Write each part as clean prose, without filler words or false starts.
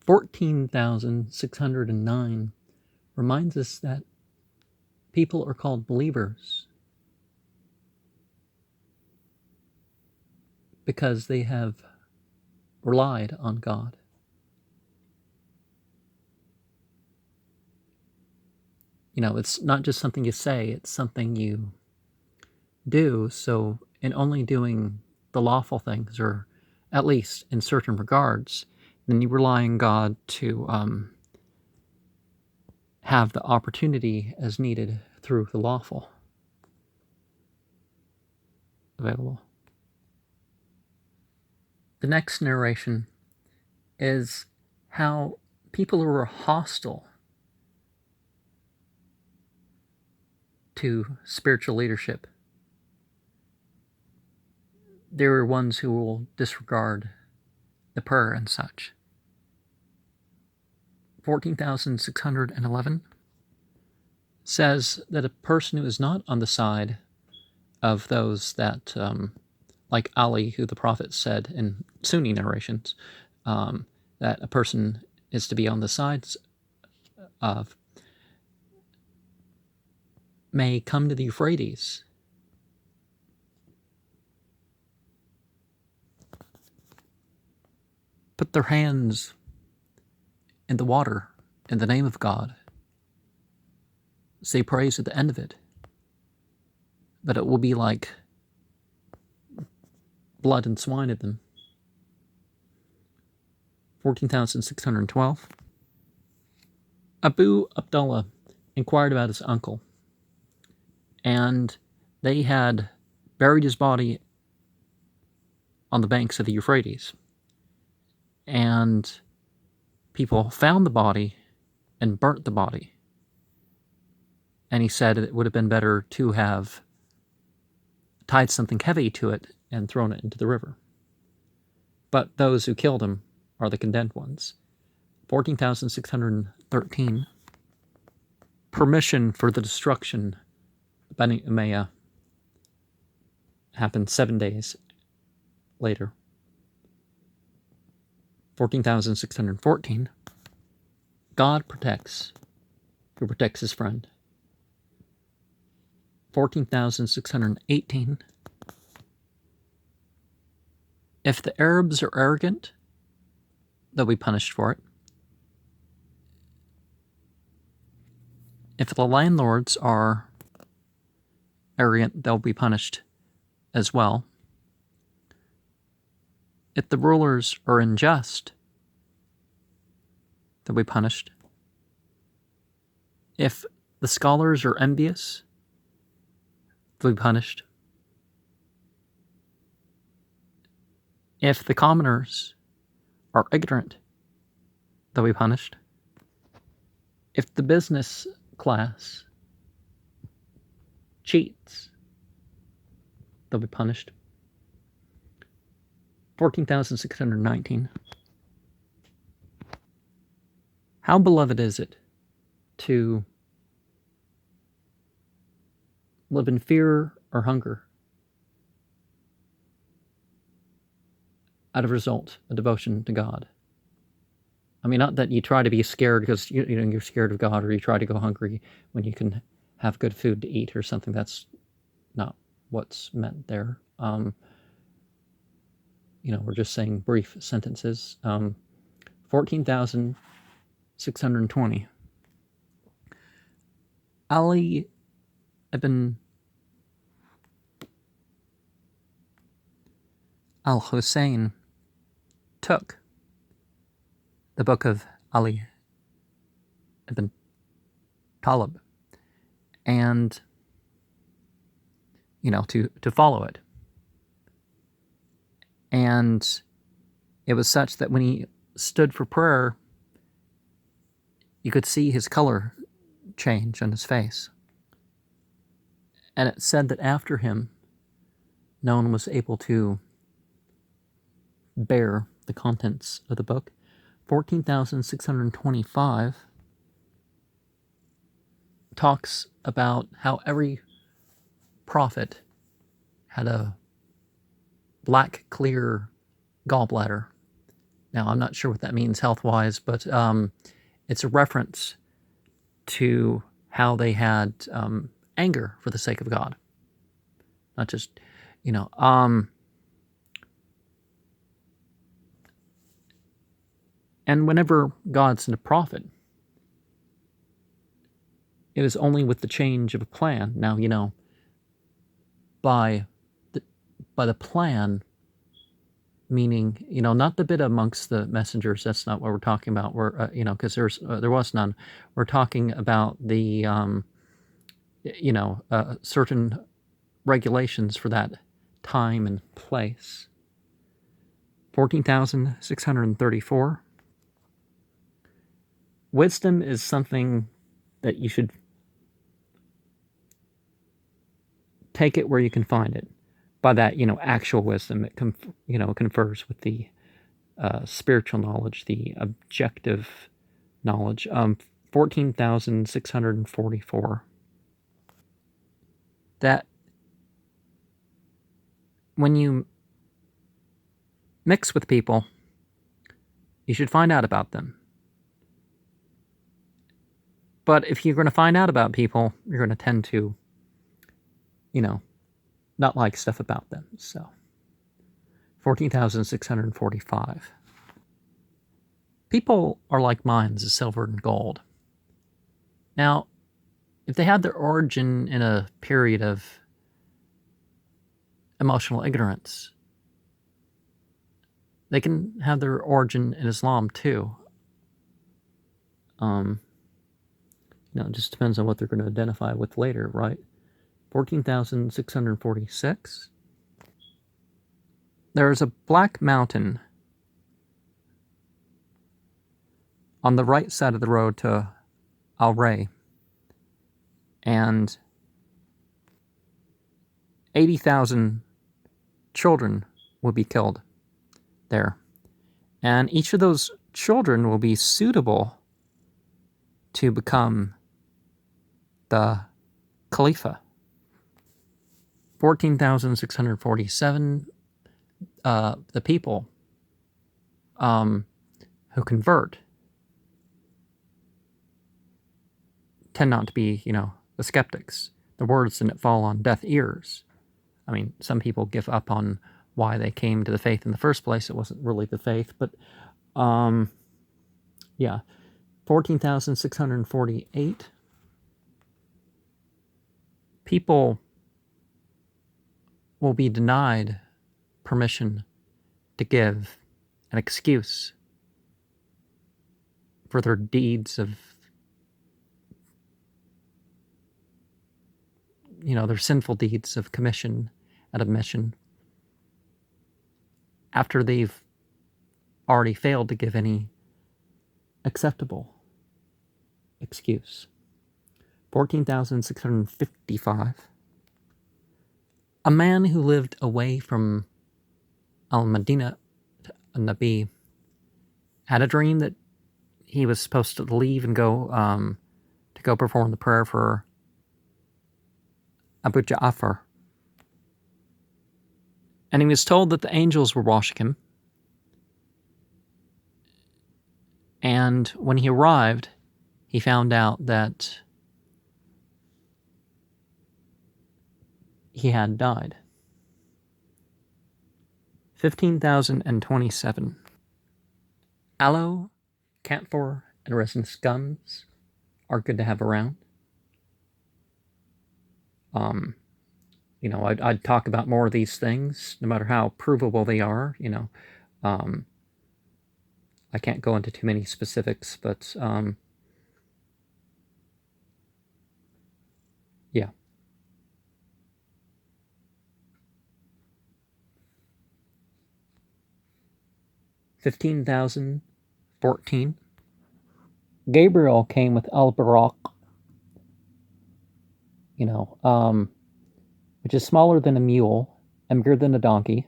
14,609 reminds us that people are called believers because they have relied on God. You know, it's not just something you say, it's something you do. So, in only doing the lawful things, or at least in certain regards, then you rely on God to have the opportunity as needed through the lawful available. The next narration is how people who were hostile to spiritual leadership, there are ones who will disregard the prayer and such. 14,611 says that a person who is not on the side of those that, like Ali, who the Prophet said in Sunni narrations, that a person is to be on the sides of, may come to the Euphrates. Put their hands in the water in the name of God. Say praise at the end of it. But it will be like blood and swine in them. 14,612. Abu Abdullah inquired about his uncle, and they had buried his body on the banks of the Euphrates. And people found the body and burnt the body. And he said it would have been better to have tied something heavy to it and thrown it into the river. But those who killed him are the condemned ones. 14,613. Permission for the destruction of Bani Umayyah happened 7 days later. 14,614. God protects who protects his friend. 14,618. If the Arabs are arrogant, they'll be punished for it. If the landlords are arrogant, they'll be punished as well. If the rulers are unjust, they'll be punished. If the scholars are envious, they'll be punished. If the commoners are ignorant, they'll be punished. If the business class cheats, they'll be punished. 14,619. How beloved is it to live in fear or hunger out of result of devotion to God? I mean, not that you try to be scared because you're scared of God, or you try to go hungry when you can have good food to eat or something. That's not what's meant there. We're just saying brief sentences. 14,620. Ali ibn al-Hussein took the book of Ali ibn Talib and, to follow it. And it was such that when he stood for prayer, you could see his color change on his face. And it said that after him, no one was able to bear the contents of the book. 14,625 talks about how every prophet had a black, clear gallbladder Now, I'm not sure what that means health-wise, but it's a reference to how they had anger for the sake of God. Not just, and whenever God sent a prophet, it was only with the change of a plan. Now, by the plan, meaning, not the bit amongst the messengers. That's not what we're talking about. We're, because there was none. We're talking about the, certain regulations for that time and place. 14,634. Wisdom is something that you should take it where you can find it. By that, actual wisdom, it confers with the spiritual knowledge, the objective knowledge. 14,644. That when you mix with people, you should find out about them. But if you're going to find out about people, you're going to tend to, not like stuff about them. So, 14,645. People are like mines of silver and gold. Now, if they had their origin in a period of emotional ignorance, they can have their origin in Islam too. It just depends on what they're going to identify with later, right? 14,646. There is a black mountain on the right side of the road to Al-Ray, and 80,000 children will be killed there. And each of those children will be suitable to become the Khalifa. 14,647, the people who convert tend not to be, the skeptics. The words didn't fall on deaf ears. I mean, some people give up on why they came to the faith in the first place. It wasn't really the faith, but, 14,648. People will be denied permission to give an excuse for their deeds of, their sinful deeds of commission and omission after they've already failed to give any acceptable excuse. 14,655. A man who lived away from Al-Madinah, Nabi, had a dream that he was supposed to leave and go perform the prayer for Abu Ja'far. And he was told that the angels were washing him. And when he arrived, he found out that he had died. 15,027. Aloe, camphor, and resin gums are good to have around. I'd talk about more of these things, no matter how provable they are. I can't go into too many specifics, but yeah. 15,014. Gabriel came with Al-Barak, which is smaller than a mule and bigger than a donkey.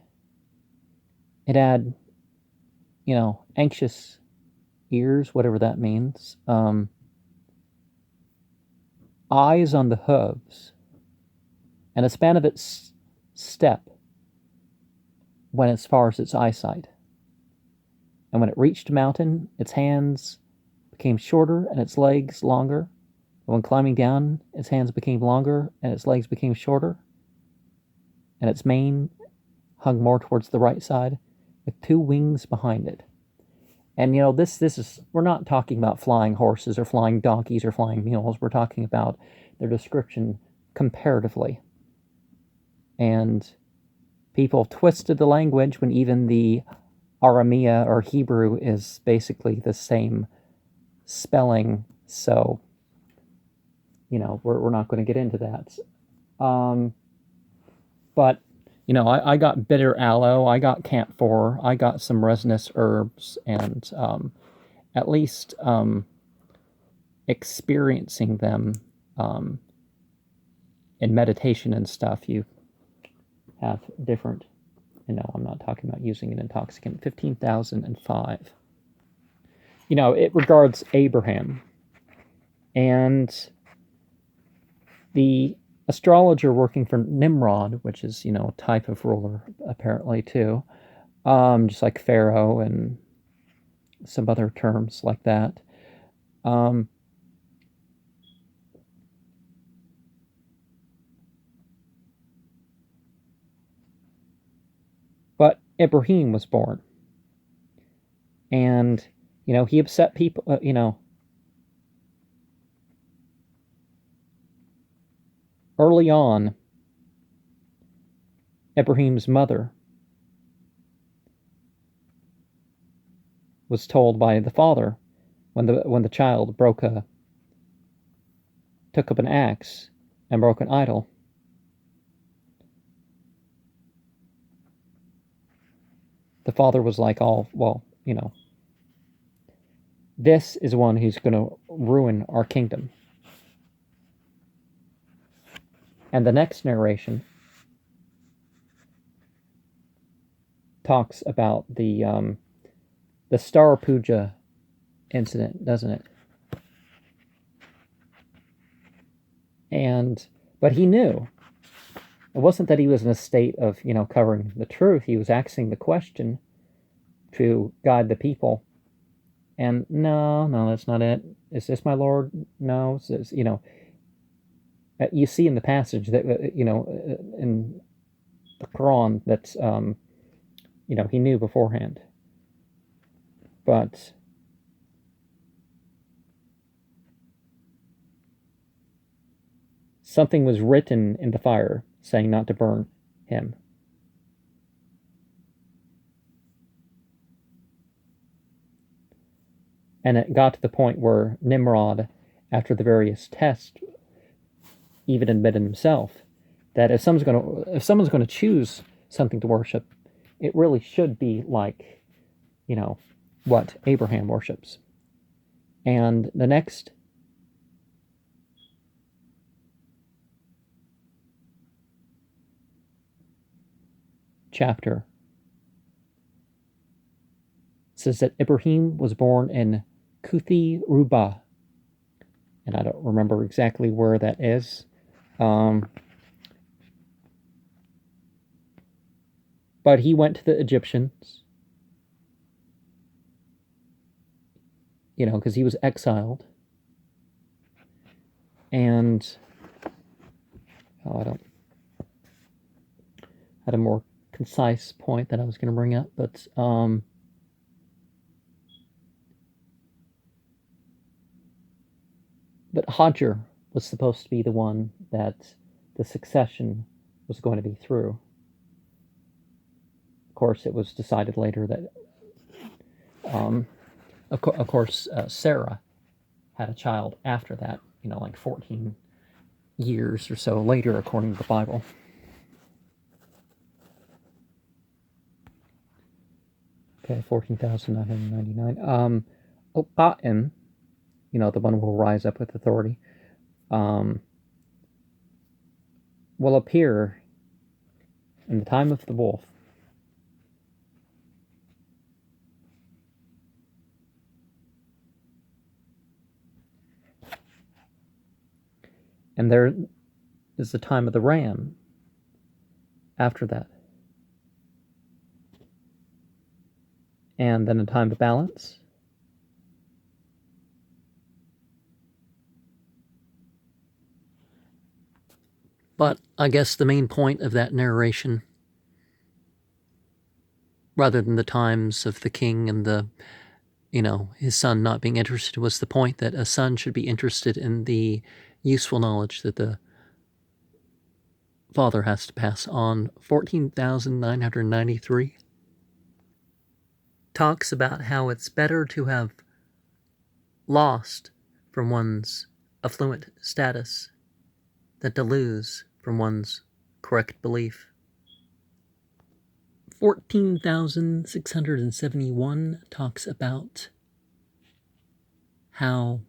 It had, anxious ears, whatever that means. Eyes on the hooves, and a span of its step went as far as its eyesight. And when it reached a mountain, its hands became shorter and its legs longer. And when climbing down, its hands became longer and its legs became shorter. And its mane hung more towards the right side, with 2 wings behind it. And this is, we're not talking about flying horses or flying donkeys or flying mules. We're talking about their description comparatively. And people twisted the language when even the Aramea or Hebrew is basically the same spelling. So, we're not going to get into that. But, I got bitter aloe, I got camphor, I got some resinous herbs, and at least experiencing them in meditation and stuff, you have different, I'm not talking about using an intoxicant. 15,005. It regards Abraham. And the astrologer working for Nimrod, which is, a type of ruler apparently too, just like Pharaoh and some other terms like that. But Ibrahim was born. And, he upset people, early on, Ibrahim's mother was told by the father, when the child took up an axe and broke an idol, the father was like, oh, well, this is one who's going to ruin our kingdom. And the next narration talks about the Star Puja incident, doesn't it? But he knew. It wasn't that he was in a state of, covering the truth. He was asking the question to guide the people. And no, that's not it. Is this my Lord? No, it's, you see in the passage that, in the Quran that, he knew beforehand. But something was written in the fire saying not to burn him. And it got to the point where Nimrod, after the various tests, even admitted himself that if someone's going to choose something to worship, it really should be like, what Abraham worships. And the next chapter says that Ibrahim was born in Kuthi Ruba, and I don't remember exactly where that is. But he went to the Egyptians, because he was exiled. And I had a more concise point that I was going to bring up, but Hajar was supposed to be the one that the succession was going to be through. Of course, it was decided later that, of course, Sarah had a child after that, like 14 years or so later, according to the Bible. Okay, 14,999. Al-Qa'im, the one who will rise up with authority, will appear in the time of the wolf. And there is the time of the ram after that. and then a time of balance. But I guess the main point of that narration, rather than the times of the king and his son not being interested, was the point that a son should be interested in the useful knowledge that the father has to pass on. 14,993 talks about how it's better to have lost from one's affluent status than to lose from one's correct belief. 14,671 talks about how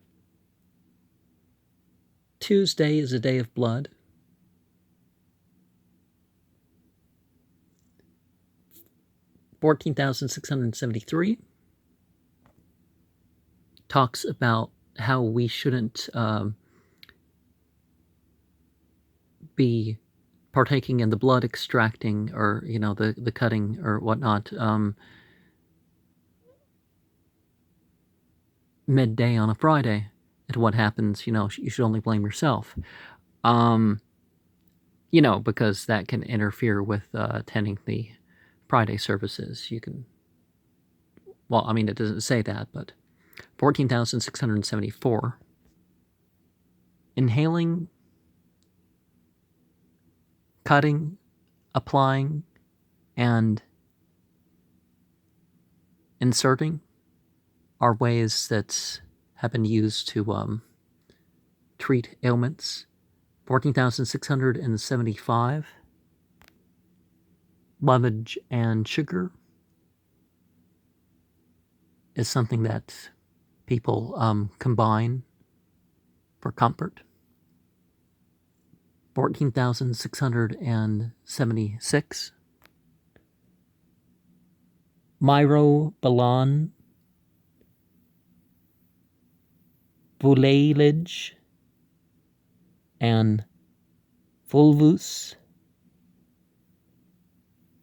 Tuesday is a day of blood. 14,673 talks about how we shouldn't be partaking in the blood extracting or the cutting or whatnot midday on a Friday. And what happens, you should only blame yourself. Because that can interfere with attending the Friday services. You can, it doesn't say that, but 14,674. Inhaling, cutting, applying, and inserting are ways that have been used to treat ailments. 14,675. Lovage and sugar is something that people combine for comfort. 14,676. Myrobalan, Bulalage, and Fulvus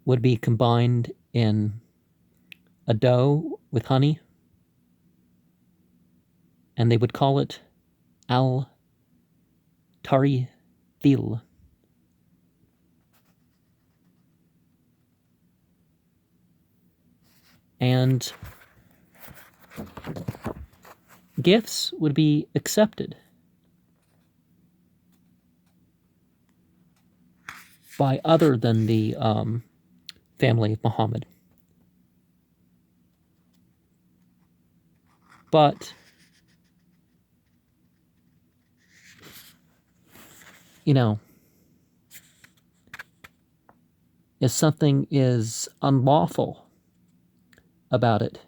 would be combined in a dough with honey, and they would call it al-tarithil. And gifts would be accepted by other than the family of Muhammad. But, if something is unlawful about it,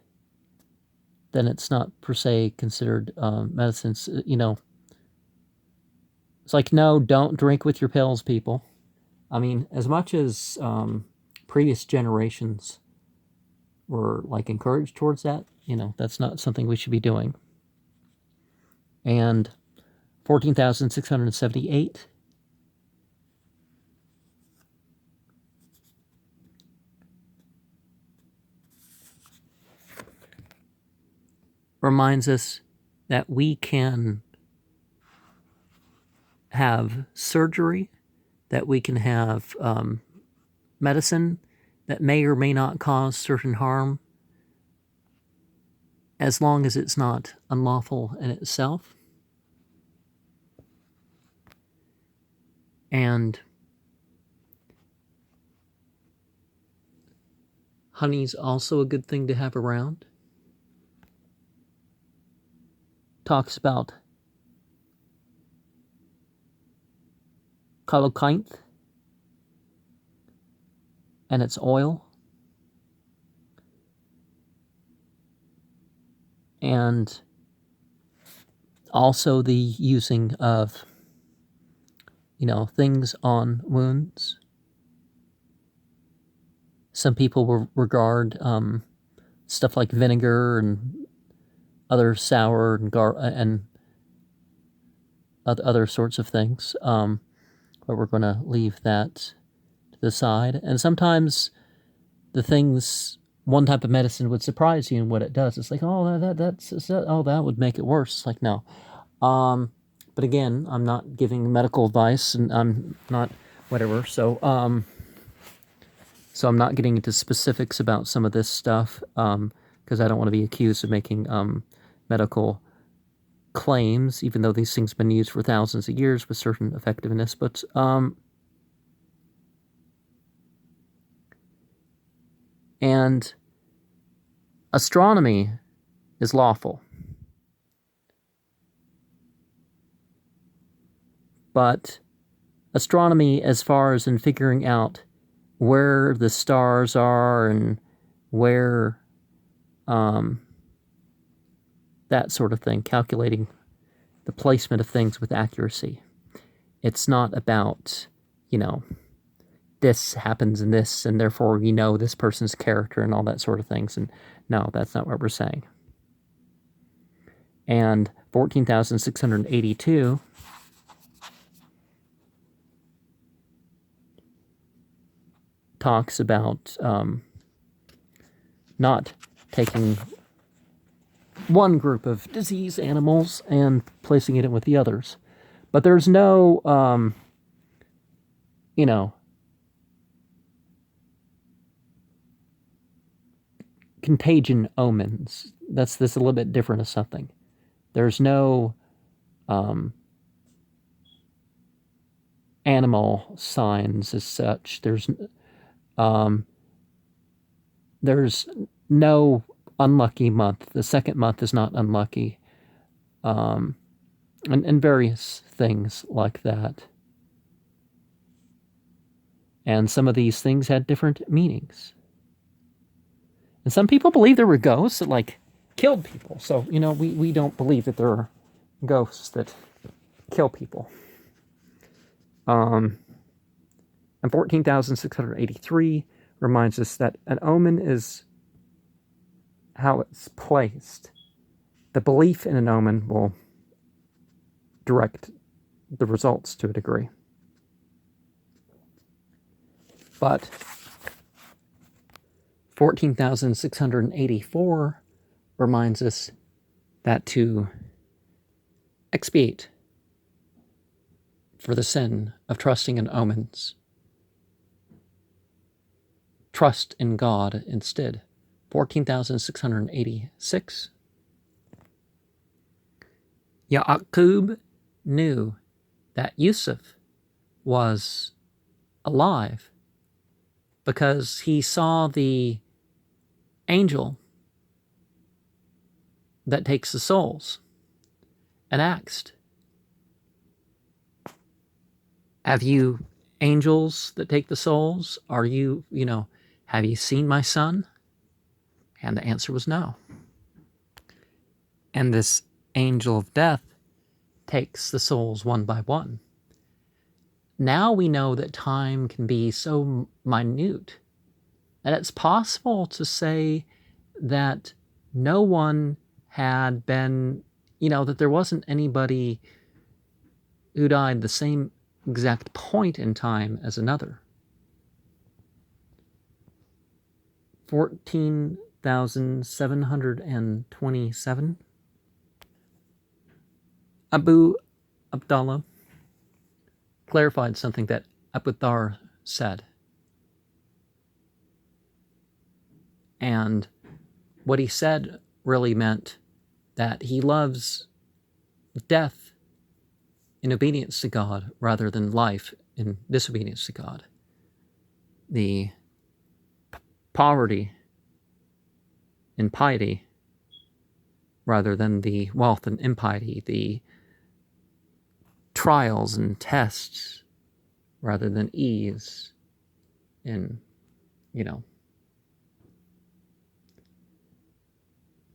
then it's not per se considered medicine. It's like, no, don't drink with your pills, people. As much as previous generations were encouraged towards that, that's not something we should be doing. And 14,678. Reminds us that we can have surgery, that we can have medicine that may or may not cause certain harm, as long as it's not unlawful in itself. And honey's also a good thing to have around. Talks about colocynth and its oil, and also the using of things on wounds. Some people will regard stuff like vinegar and other sour and other sorts of things, but we're going to leave that to the side. And sometimes the things one type of medicine would surprise you in what it does. It's like, oh, that would make it worse. It's like, no. But again, I'm not giving medical advice, and I'm not whatever. So I'm not getting into specifics about some of this stuff, because I don't want to be accused of making medical claims, even though these things have been used for thousands of years with certain effectiveness. But and astronomy is lawful. But astronomy, as far as in figuring out where the stars are and where that sort of thing, calculating the placement of things with accuracy. It's not about, this happens in this, and therefore we know this person's character and all that sort of things. And no, that's not what we're saying. And 14,682 talks about not taking one group of disease animals and placing it in with the others. But there's no, contagion omens. That's a little bit different of something. There's no animal signs as such. There's no unlucky month. The second month is not unlucky. And various things like that. And some of these things had different meanings. And some people believe there were ghosts that, killed people. So, we don't believe that there are ghosts that kill people. And 14,683 reminds us that an omen is how it's placed. The belief in an omen will direct the results to a degree. But 14,684 reminds us that to expiate for the sin of trusting in omens, trust in God instead. 14,686. Ya'qub knew that Yusuf was alive because he saw the angel that takes the souls and asked, have you angels that take the souls? Are you, have you seen my son? And the answer was no. And this angel of death takes the souls one by one. Now we know that time can be so minute that it's possible to say that no one had been, that there wasn't anybody who died the same exact point in time as another. 14,727. Abu Abdallah clarified something that Abu Dhar said. And what he said really meant that he loves death in obedience to God rather than life in disobedience to God. The poverty in piety rather than the wealth and impiety, the trials and tests rather than ease in,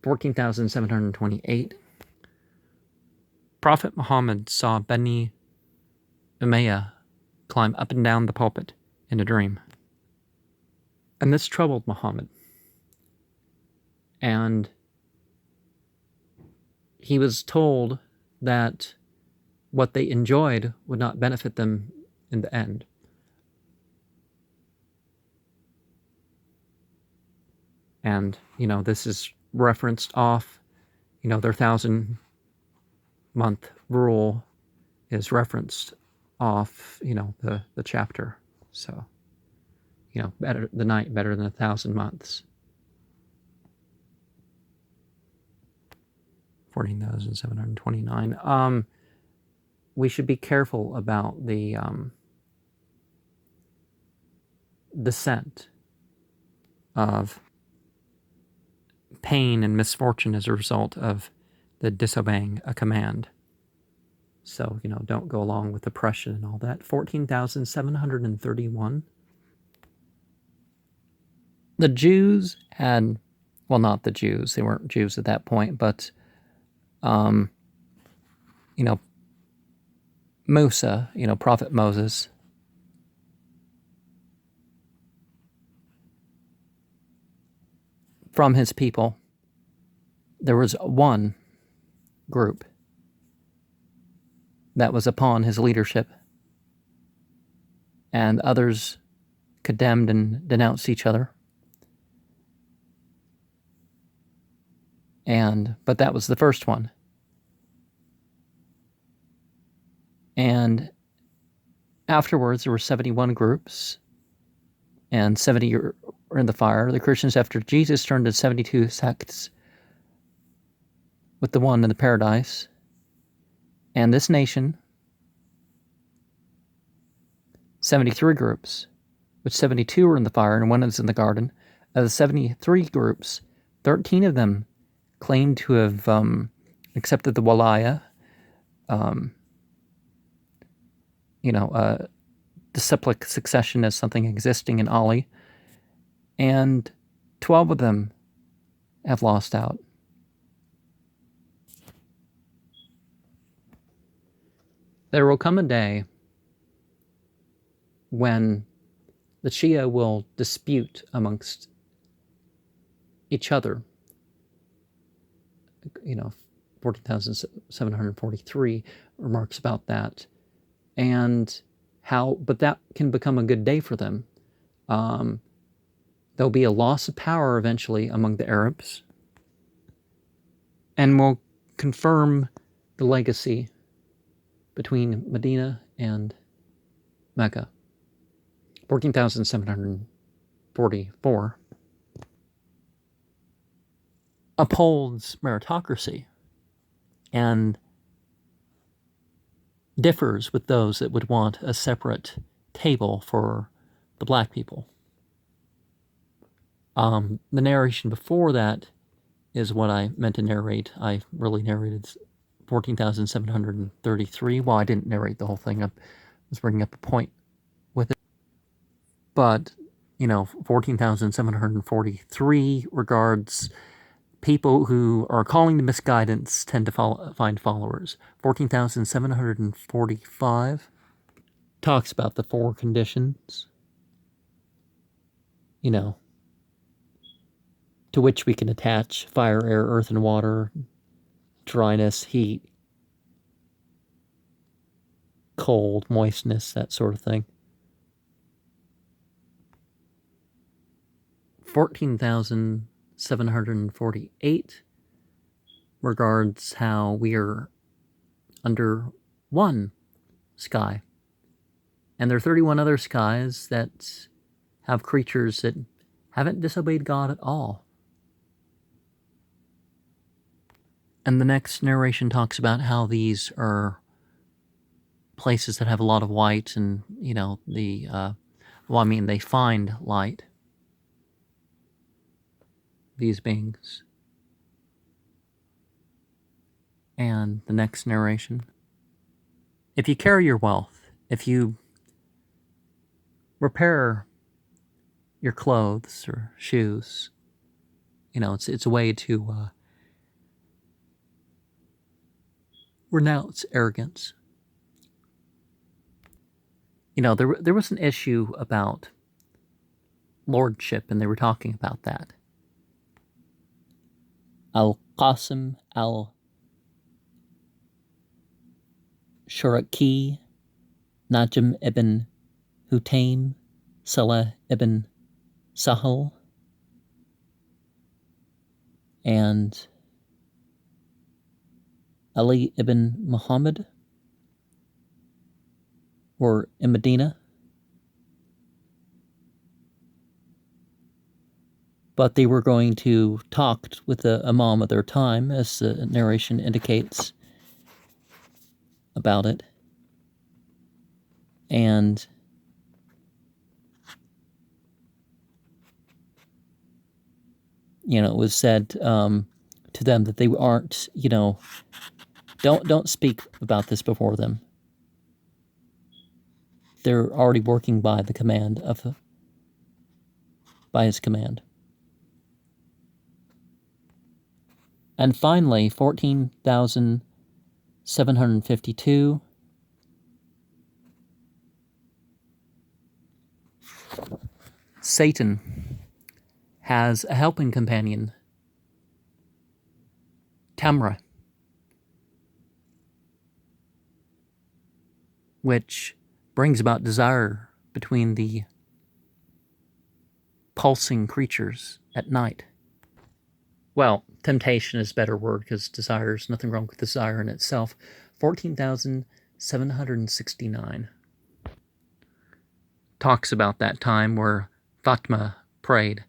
14,728. Prophet Muhammad saw Bani Umayyah climb up and down the pulpit in a dream. And this troubled Muhammad. And he was told that what they enjoyed would not benefit them in the end. And, this is referenced off, their 1,000-month rule is referenced off, the chapter. So, better the night better than 1,000 months. 14,729. We should be careful about the descent of pain and misfortune as a result of the disobeying a command. So, don't go along with oppression and all that. 14,731. The Jews had, well, not the Jews, they weren't Jews at that point, but, Musa, Prophet Moses, from his people, there was one group that was upon his leadership, and others condemned and denounced each other. But that was the first one. And afterwards, there were 71 groups, and 70 were in the fire. The Christians, after Jesus, turned to 72 sects, with the one in the paradise. And this nation, 73 groups, which 72 were in the fire and one is in the garden. Of the 73 groups, 13 of them claimed to have accepted the walaya, disciplic succession as something existing in Ali, and 12 of them have lost out. There will come a day when the Shia will dispute amongst each other. 14,743 remarks about that. And but that can become a good day for them. There'll be a loss of power eventually among the Arabs, and will confirm the legacy between Medina and Mecca. 14,744 upholds meritocracy and differs with those that would want a separate table for the black people. The narration before that is what I meant to narrate. I really narrated 14,733. Well, I didn't narrate the whole thing. I was bringing up a point with it. But, 14,743 regards people who are calling to misguidance tend to find followers. 14,745 talks about the 4 conditions, to which we can attach fire, air, earth, and water, dryness, heat, cold, moistness, that sort of thing. 14,748 regards how we are under one sky. And there are 31 other skies that have creatures that haven't disobeyed God at all. And the next narration talks about how these are places that have a lot of white and, they find light, these beings. And the next narration: if you carry your wealth, if you repair your clothes or shoes, it's a way to renounce arrogance. There was an issue about lordship, and they were talking about that. Al-Qasim al-Shuraki, Najm ibn Hutaim, Salah ibn Sahal, and Ali ibn Muhammad were in Medina, but they were going to talk with the Imam of their time, as the narration indicates about it. And it was said to them that they aren't, don't speak about this before them. They're already working by his command. And finally, 14,752. Satan has a helping companion, Tamra, which brings about desire between the pulsing creatures at night. Well, temptation is a better word, because desire is nothing wrong with desire in itself. 14,769 talks about that time where Fatma prayed,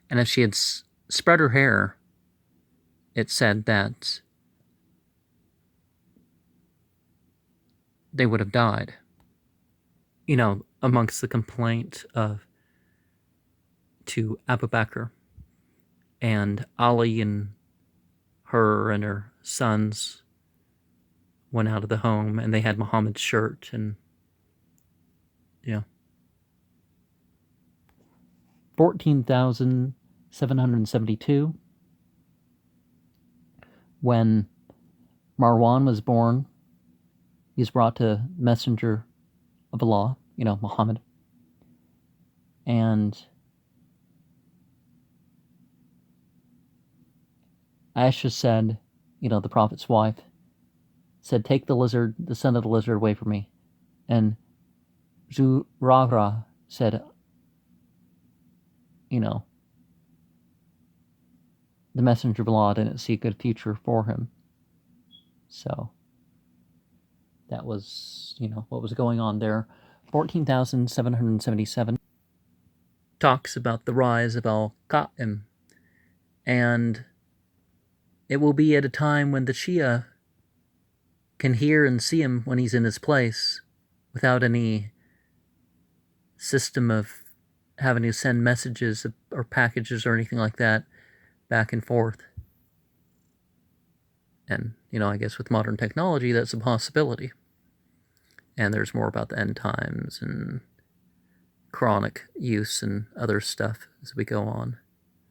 and if she had spread her hair, it said that they would have died. Amongst the complaint to Abu Bakr and Ali, and her sons went out of the home, and they had Muhammad's shirt, and 14,772, when Marwan was born, he was brought to Messenger of Allah, Muhammad, and Aisha said, the Prophet's wife, said, "Take the son of the lizard away from me." And Zurara said, the Messenger of Allah didn't see a good future for him. So that was, what was going on there. 14,777 talks about the rise of Al-Qa'im, and it will be at a time when the Shia can hear and see him when he's in his place, without any system of having to send messages or packages or anything like that back and forth. And, I guess with modern technology, that's a possibility. And there's more about the end times and chronic use and other stuff as we go on.